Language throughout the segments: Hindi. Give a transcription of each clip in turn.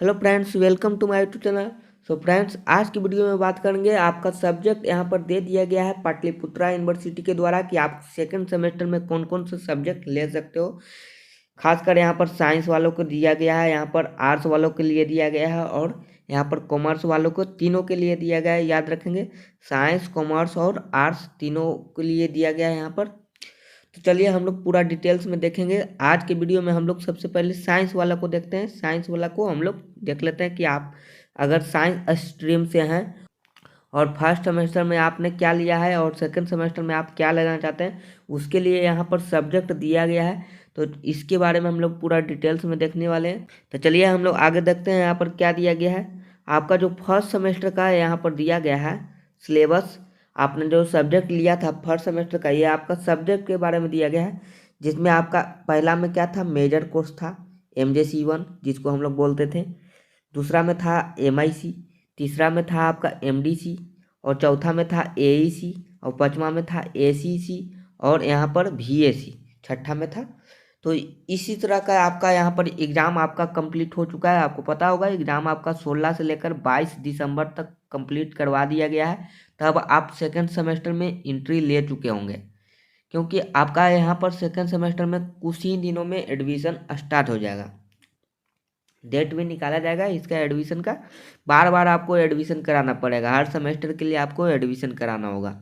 Hello friends, welcome to my YouTube channel. So friends, आज की वीडियो में बात करेंगे। आपका सब्जेक्ट यहाँ पर दे दिया गया है पाटलिपुत्रा यूनिवर्सिटी के द्वारा कि आप सेकंड सेमेस्टर में कौन कौन से सब्जेक्ट ले सकते हो। खासकर यहाँ पर साइंस वालों को दिया गया है, यहाँ पर आर्ट्स वालों के लिए दिया गया है और यहाँ पर कॉमर्स वालों को तीनों के लिए दिया गया है। याद रखेंगे, साइंस, कॉमर्स और आर्ट्स तीनों के लिए दिया गया है यहाँ पर। तो चलिए हम लोग पूरा डिटेल्स में देखेंगे। आज के वीडियो में हम लोग सबसे पहले साइंस वाला को देखते हैं। साइंस वाला को हम लोग देख लेते हैं कि आप अगर साइंस स्ट्रीम से हैं और फर्स्ट सेमेस्टर में आपने क्या लिया है और सेकंड सेमेस्टर में आप क्या लेना चाहते हैं, उसके लिए यहाँ पर सब्जेक्ट दिया गया है। तो इसके बारे में हम लोग पूरा डिटेल्स में देखने वाले हैं। तो चलिए हम लोग आगे देखते हैं यहाँ पर क्या दिया गया है। आपका जो फर्स्ट सेमेस्टर का यहाँ पर दिया गया है सिलेबस, आपने जो सब्जेक्ट लिया था फर्स्ट सेमेस्टर का, ये आपका सब्जेक्ट के बारे में दिया गया है। जिसमें आपका पहला में क्या था, मेजर कोर्स था MJC1 जिसको हम लोग बोलते थे। दूसरा में था MIC, तीसरा में था आपका MDC और चौथा में था AEC और पांचवा में था ACC और यहाँ पर VAC छठा में था। तो इसी तरह का आपका यहाँ पर एग्ज़ाम आपका कंप्लीट हो चुका है। आपको पता होगा एग्ज़ाम आपका 16 से लेकर 22 दिसंबर तक कंप्लीट करवा दिया गया है। तब आप सेकंड सेमेस्टर में एंट्री ले चुके होंगे, क्योंकि आपका यहाँ पर सेकंड सेमेस्टर में कुछ ही दिनों में एडमिशन स्टार्ट हो जाएगा। डेट भी निकाला जाएगा इसका एडमिशन का। बार बार आपको एडमिशन कराना पड़ेगा, हर सेमेस्टर के लिए आपको एडमिशन कराना होगा।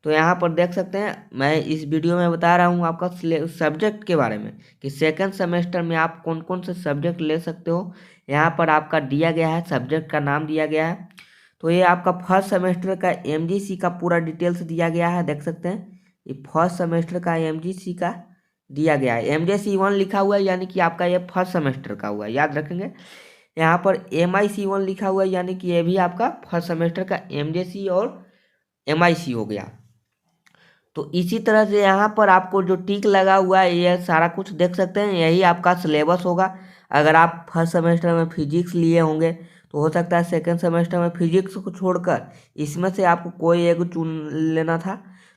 तो यहाँ पर देख सकते हैं, मैं इस वीडियो में बता रहा हूँ आपका सब्जेक्ट के बारे में कि सेकंड सेमेस्टर में आप कौन कौन से सब्जेक्ट ले सकते हो। यहाँ पर आपका दिया गया है, सब्जेक्ट का नाम दिया गया है। तो ये आपका फर्स्ट सेमेस्टर का MGC का पूरा डिटेल्स दिया गया है, देख सकते हैं। ये फर्स्ट सेमेस्टर का MGC का दिया गया है। MJC1 लिखा हुआ है, यानी कि आपका ये फर्स्ट सेमेस्टर का हुआ है, याद रखेंगे। यहाँ पर MIC1 लिखा हुआ है, यानी कि ये भी आपका फर्स्ट सेमेस्टर का MJC और MIC हो गया। तो इसी तरह से यहाँ पर आपको जो टिक लगा हुआ है ये सारा कुछ देख सकते हैं, यही आपका सिलेबस होगा। अगर आप फर्स्ट सेमेस्टर में फिजिक्स लिए होंगे तो हो सकता है सेकंड सेमेस्टर में फिजिक्स को छोड़कर इसमें से आपको कोई एक चुन लेना था।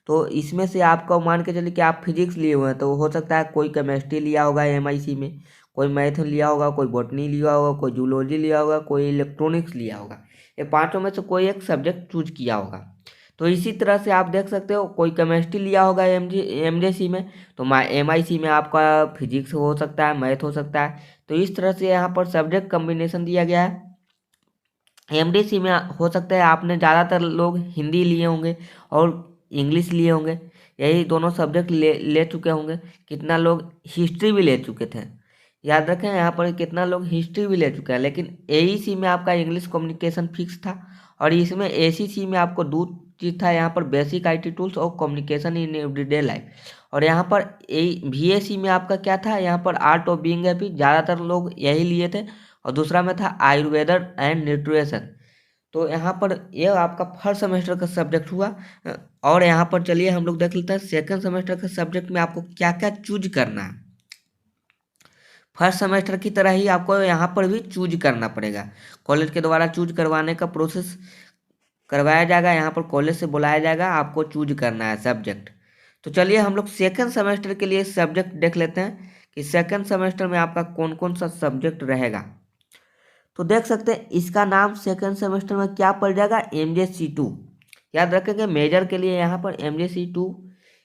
तो इसमें से आपको मान के चलिए कि आप फिजिक्स लिए हुए हैं, तो हो सकता है कोई केमिस्ट्री लिया होगा MIC में, कोई मैथ लिया होगा, कोई बॉटनी लिया होगा, कोई जूलॉजी लिया होगा, कोई इलेक्ट्रॉनिक्स लिया होगा। ये पाँचों में से कोई एक सब्जेक्ट चूज किया होगा। तो इसी तरह से आप देख सकते हो, कोई केमिस्ट्री लिया होगा MJC में, तो MIC में आपका फिजिक्स हो सकता है, मैथ हो सकता है। तो इस तरह से यहाँ पर सब्जेक्ट कम्बिनेशन दिया गया है। MDC में हो सकता है आपने ज़्यादातर लोग हिंदी लिए होंगे और इंग्लिश लिए होंगे, यही दोनों सब्जेक्ट ले चुके होंगे। कितना लोग हिस्ट्री भी ले चुके थे, याद रखें यहाँ पर कितना लोग हिस्ट्री भी ले चुके हैं। लेकिन AEC में आपका इंग्लिश कम्युनिकेशन फिक्स था और इसमें ACC में आपको दो चीज़ था, यहाँ पर बेसिक IT टूल्स और कम्युनिकेशन इन एवरीडे लाइफ। और यहाँ पर VAC में आपका क्या था, यहाँ पर आर्ट ऑफ बीइंग हैप्पी ज़्यादातर लोग यही लिए थे और दूसरा में था आयुर्वेदर एंड न्यूट्रिशन। तो यहाँ पर ये आपका फर्स्ट सेमेस्टर का सब्जेक्ट हुआ। और यहाँ पर चलिए हम लोग देख लेते हैं सेकंड सेमेस्टर के सब्जेक्ट में आपको क्या क्या चूज करना है। फर्स्ट सेमेस्टर की तरह ही आपको यहाँ पर भी चूज करना पड़ेगा। कॉलेज के द्वारा चूज करवाने का प्रोसेस करवाया जाएगा, यहाँ पर कॉलेज से बुलाया जाएगा, आपको चूज करना है सब्जेक्ट। तो चलिए हम लोग सेकंड सेमेस्टर के लिए सब्जेक्ट देख लेते हैं कि सेकंड सेमेस्टर में आपका कौन कौन सा सब्जेक्ट रहेगा। तो देख सकते हैं इसका नाम सेकंड सेमेस्टर में क्या पड़ जाएगा, MJC2। याद रखेंगे मेजर के लिए यहाँ पर MJC2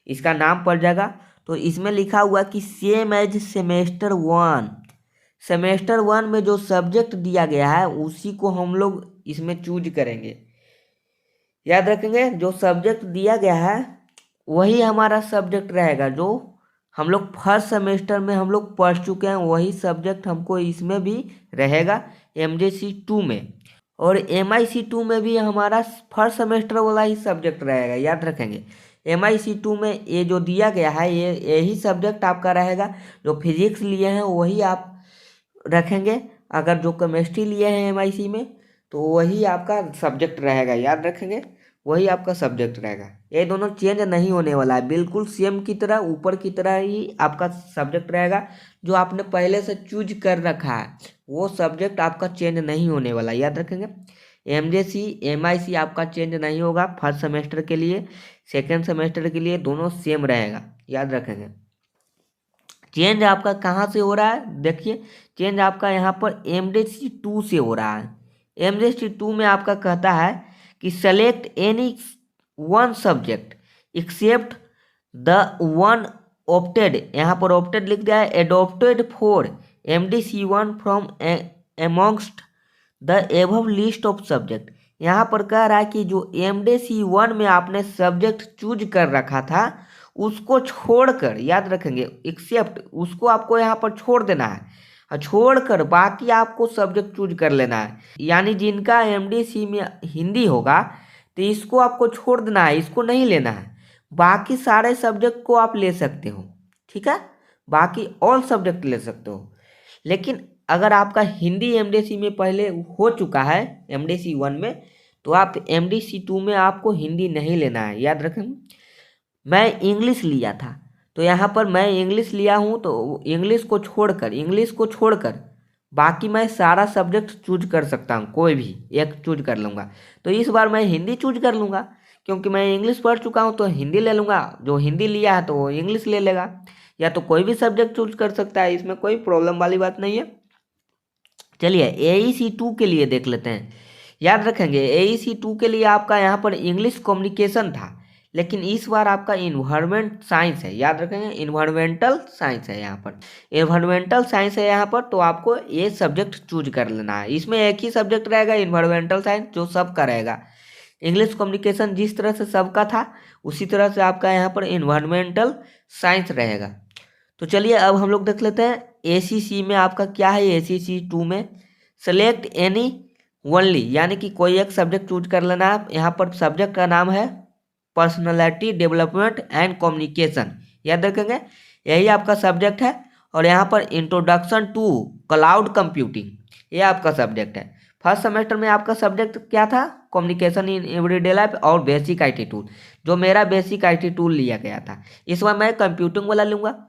इसका नाम पड़ जाएगा। तो इसमें लिखा हुआ कि सेम एज सेमेस्टर 1, सेमेस्टर 1 में जो सब्जेक्ट दिया गया है उसी को हम लोग इसमें चूज करेंगे। याद रखेंगे जो सब्जेक्ट दिया गया है वही हमारा सब्जेक्ट रहेगा। जो हम लोग फर्स्ट सेमेस्टर में हम लोग पढ़ चुके हैं वही सब्जेक्ट हमको इसमें भी रहेगा MJC2 में। और MIC2 में भी हमारा फर्स्ट सेमेस्टर वाला ही सब्जेक्ट रहेगा, याद रखेंगे। MIC2 में ये जो दिया गया है ये यही सब्जेक्ट आपका रहेगा। जो फिजिक्स लिए हैं वही आप रखेंगे, अगर जो केमिस्ट्री लिए हैं MIC में तो वही आपका सब्जेक्ट रहेगा, याद रखेंगे। वही आपका सब्जेक्ट रहेगा, ये दोनों चेंज नहीं होने वाला है, बिल्कुल सेम की तरह ऊपर की तरह ही आपका सब्जेक्ट रहेगा। जो आपने पहले से चूज कर रखा है वो सब्जेक्ट आपका चेंज नहीं होने वाला, याद रखेंगे। MJC MIC आपका चेंज नहीं होगा फर्स्ट सेमेस्टर के लिए, सेकेंड सेमेस्टर के लिए दोनों सेम रहेगा, याद रखेंगे। चेंज आपका कहाँ से हो रहा है, देखिए चेंज आपका यहाँ पर MDC2 से हो रहा है। MDC2 में आपका कहता है कि select any one subject except the one opted, यहाँ पर ऑप्टेड लिख दिया है, adopted for MDC1 from amongst the above list of subject. यहाँ पर कह रहा है कि जो MDC1 में आपने सब्जेक्ट चूज कर रखा था उसको छोड़कर, याद रखेंगे एक्सेप्ट, उसको आपको यहाँ पर छोड़ देना है और छोड़कर बाकी आपको सब्जेक्ट चूज कर लेना है। यानी जिनका MDC में हिंदी होगा तो इसको आपको छोड़ देना है, इसको नहीं लेना है, बाकी सारे सब्जेक्ट को आप ले सकते हो, ठीक है, बाकी ऑल सब्जेक्ट ले सकते हो। लेकिन अगर आपका हिंदी MDC में पहले हो चुका है MDC1 में, तो आप MDC2 में आपको हिंदी नहीं लेना है, याद रखें। मैं इंग्लिश लिया था तो यहाँ पर मैं इंग्लिश लिया हूँ तो इंग्लिश को छोड़कर बाकी मैं सारा सब्जेक्ट चूज कर सकता हूँ, कोई भी एक चूज कर लूँगा। तो इस बार मैं हिंदी चूज कर लूँगा क्योंकि मैं इंग्लिश पढ़ चुका हूँ तो हिंदी ले लूँगा, जो हिंदी लिया है तो वो इंग्लिश ले लेगा, या तो कोई भी सब्जेक्ट चूज कर सकता है, इसमें कोई प्रॉब्लम वाली बात नहीं है। चलिए AEC2 के लिए देख लेते हैं। याद रखेंगे AEC2 के लिए आपका यहाँ पर इंग्लिश कम्युनिकेशन था, लेकिन इस बार आपका इन्वायरमेंट साइंस है, याद रखेंगे इन्वायरमेंटल साइंस है यहाँ पर, इन्वायरमेंटल साइंस है यहाँ पर, तो आपको ये सब्जेक्ट चूज कर लेना है। इसमें एक ही सब्जेक्ट रहेगा इन्वायरमेंटल साइंस, जो सबका रहेगा। इंग्लिश कम्युनिकेशन जिस तरह से सबका था उसी तरह से आपका यहाँ पर इन्वायरमेंटल साइंस रहेगा। तो चलिए अब हम लोग देख लेते हैं ACC में आपका क्या है। ACC2 में सेलेक्ट एनी ओनली, यानी कि कोई एक सब्जेक्ट चूज कर लेना है। यहाँ पर सब्जेक्ट का नाम है पर्सनालिटी डेवलपमेंट एंड कम्युनिकेशन, याद रखेंगे यही आपका सब्जेक्ट है। और यहाँ पर इंट्रोडक्शन टू क्लाउड कंप्यूटिंग, ये आपका सब्जेक्ट है। फर्स्ट सेमेस्टर में आपका सब्जेक्ट क्या था, कम्युनिकेशन इन एवरीडे लाइफ और बेसिक IT टूल, जो मेरा बेसिक IT टूल लिया गया था। इस बार मैं कंप्यूटिंग वाला लूँगा,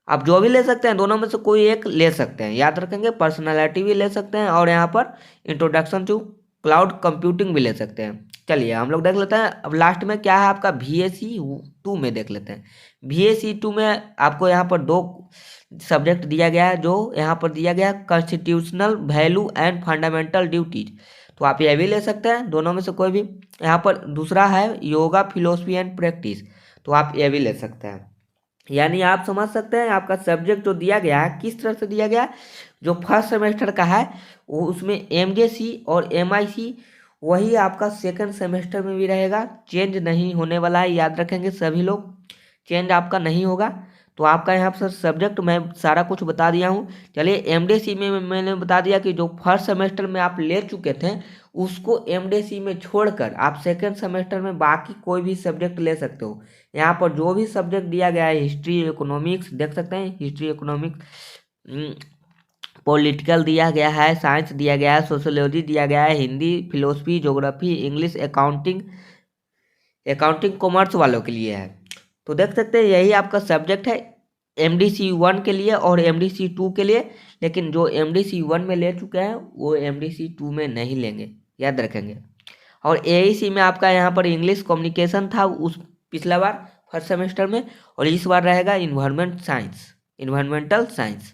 आप जो भी ले सकते हैं, दोनों में से कोई एक ले सकते हैं, याद रखेंगे पर्सनालिटी भी ले सकते हैं और यहाँ पर इंट्रोडक्शन टू क्लाउड कंप्यूटिंग भी ले सकते हैं। चलिए हम लोग देख लेते हैं अब लास्ट में क्या है आपका VAC2 में देख लेते हैं। VAC2 में आपको यहाँ पर 2 सब्जेक्ट दिया गया है, जो यहाँ पर दिया गया है constitutional value and fundamental duties, तो आप ये भी ले सकते हैं, दोनों में से कोई भी। यहाँ पर दूसरा है योगा फिलोसफी एंड प्रैक्टिस, तो आप ये भी ले सकते हैं। यानी आप समझ सकते हैं आपका सब्जेक्ट जो दिया गया है किस तरह से दिया गया है। जो फर्स्ट सेमेस्टर का है वो उसमें MJC और MIC वही आपका सेकंड सेमेस्टर में भी रहेगा, चेंज नहीं होने वाला है, याद रखेंगे सभी लोग, चेंज आपका नहीं होगा। तो आपका यहाँ पर सब्जेक्ट मैं सारा कुछ बता दिया हूँ। चलिए MDC में मैंने बता दिया कि जो फर्स्ट सेमेस्टर में आप ले चुके थे उसको MDC में छोड़कर आप सेकंड सेमेस्टर में बाकी कोई भी सब्जेक्ट ले सकते हो। यहाँ पर जो भी सब्जेक्ट दिया गया है, हिस्ट्री इकोनॉमिक्स देख सकते हैं, हिस्ट्री इकोनॉमिक्स, पॉलिटिकल दिया गया है, साइंस दिया गया है, सोशोलॉजी दिया गया है, Hindi philosophy geography English accounting commerce वालों के लिए है। तो देख सकते हैं यही आपका सब्जेक्ट है MDC1 के लिए और MDC2 के लिए, लेकिन जो MDC1 में ले चुके हैं वो MDC2 में नहीं लेंगे, याद रखेंगे। और AEC में आपका यहाँ पर इंग्लिश कम्युनिकेशन था उस पिछला बार फर्स्ट सेमेस्टर में, और इस बार रहेगा इन्वायरमेंटल साइंस।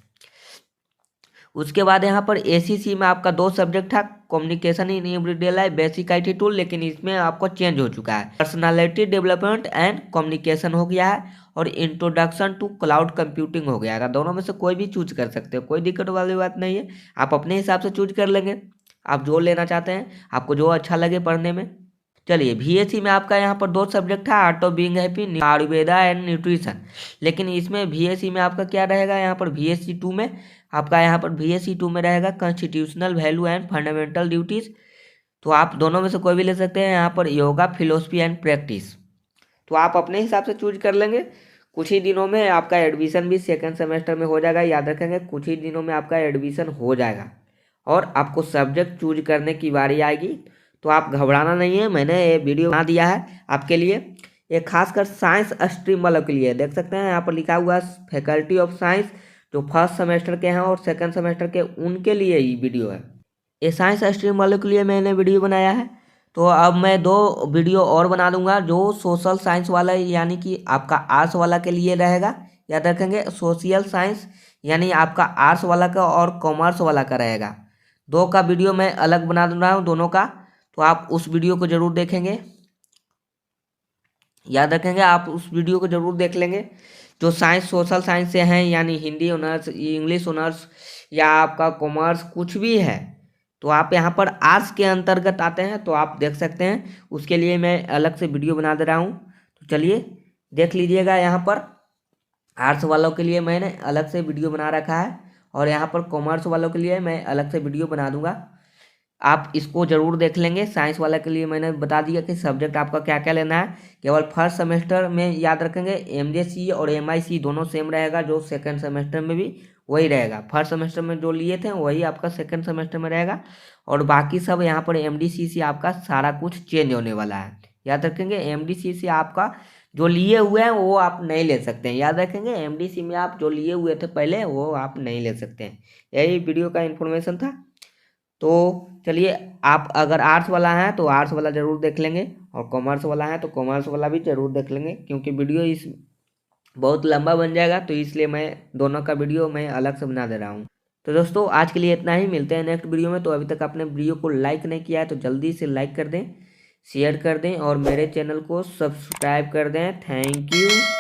उसके बाद यहाँ पर ACC में आपका 2 सब्जेक्ट था, communication in everyday life basic IT tool, लेकिन इसमें आपको चेंज हो चुका है, पर्सनालिटी डेवलपमेंट एंड कम्युनिकेशन हो गया है और इंट्रोडक्शन टू क्लाउड कंप्यूटिंग हो गया है। दोनों में से कोई भी चूज कर सकते हो, कोई दिक्कत वाली बात नहीं है, आप अपने हिसाब से चूज कर लेंगे, आप जो लेना चाहते हैं, आपको जो अच्छा लगे पढ़ने में। चलिए VAC में आपका यहाँ पर 2 सब्जेक्ट था, art of being happy, Ayurveda and nutrition, लेकिन इसमें VAC में आपका क्या रहेगा, यहाँ पर VAC2 में आपका यहाँ पर VAC2 में रहेगा constitutional value and fundamental duties, तो आप दोनों में से कोई भी ले सकते हैं। यहाँ पर योगा फिलोसफी एंड प्रैक्टिस, तो आप अपने हिसाब से चूज कर लेंगे। कुछ ही दिनों में आपका एडमिशन भी सेकेंड सेमेस्टर में हो जाएगा, याद रखेंगे कुछ ही दिनों में आपका एडमिशन हो जाएगा और आपको सब्जेक्ट चूज करने की बारी आएगी, तो आप घबराना नहीं है। मैंने ये वीडियो बना दिया है आपके लिए, ये खासकर साइंस स्ट्रीम वालों के लिए। देख सकते हैं यहाँ पर लिखा हुआ है फैकल्टी ऑफ साइंस, जो फर्स्ट सेमेस्टर के हैं और सेकंड सेमेस्टर के, उनके लिए ये वीडियो है। ये साइंस स्ट्रीम वालों के लिए मैंने वीडियो बनाया है। तो अब मैं 2 वीडियो और बना दूंगा, जो सोशल साइंस वाला यानी कि आपका आर्ट्स वाला के लिए रहेगा, याद रखेंगे। सोशल साइंस यानी आपका आर्ट्स वाला का और कॉमर्स वाला का रहेगा। दो का वीडियो मैं अलग बना रहा हूँ दोनों का, तो आप उस वीडियो को जरूर देखेंगे। याद रखेंगे, आप उस वीडियो को जरूर देख लेंगे। जो साइंस सोशल साइंस से हैं यानी हिंदी ऑनर्स, इंग्लिश ऑनर्स या आपका कॉमर्स कुछ भी है, तो आप यहाँ पर आर्ट्स के अंतर्गत आते हैं तो आप देख सकते हैं। उसके लिए मैं अलग से वीडियो बना दे रहा हूँ, तो चलिए देख लीजिएगा। यहाँ पर आर्ट्स वालों के लिए मैंने अलग से वीडियो बना रखा है और यहाँ पर कॉमर्स वालों के लिए मैं अलग से वीडियो बना दूंगा। आप इसको जरूर देख लेंगे। साइंस वाला के लिए मैंने बता दिया कि सब्जेक्ट आपका क्या क्या लेना है। केवल फर्स्ट सेमेस्टर में याद रखेंगे एमजेसी और एमआईसी दोनों सेम रहेगा, जो सेकंड सेमेस्टर में भी वही रहेगा। फर्स्ट सेमेस्टर में जो लिए थे वही आपका सेकंड सेमेस्टर में रहेगा, और बाकी सब यहाँ पर एमडीसीसी आपका सारा कुछ चेंज होने वाला है। याद रखेंगे एमडीसीसी आपका जो लिए हुए हैं वो आप नहीं ले सकते हैं। याद रखेंगे एमडीसी में आप जो लिए हुए थे पहले वो आप नहीं ले सकते हैं। यही वीडियो का इन्फॉर्मेशन था। तो चलिए, आप अगर आर्ट्स वाला है तो आर्ट्स वाला ज़रूर देख लेंगे, और कॉमर्स वाला है तो कॉमर्स वाला भी ज़रूर देख लेंगे, क्योंकि वीडियो इस बहुत लंबा बन जाएगा, तो इसलिए मैं दोनों का वीडियो मैं अलग से बना दे रहा हूँ। तो दोस्तों आज के लिए इतना ही, मिलते हैं नेक्स्ट वीडियो में। तो अभी तक आपने वीडियो को लाइक नहीं किया है तो जल्दी से लाइक कर दें, शेयर कर दें और मेरे चैनल को सब्सक्राइब कर दें। Thank you.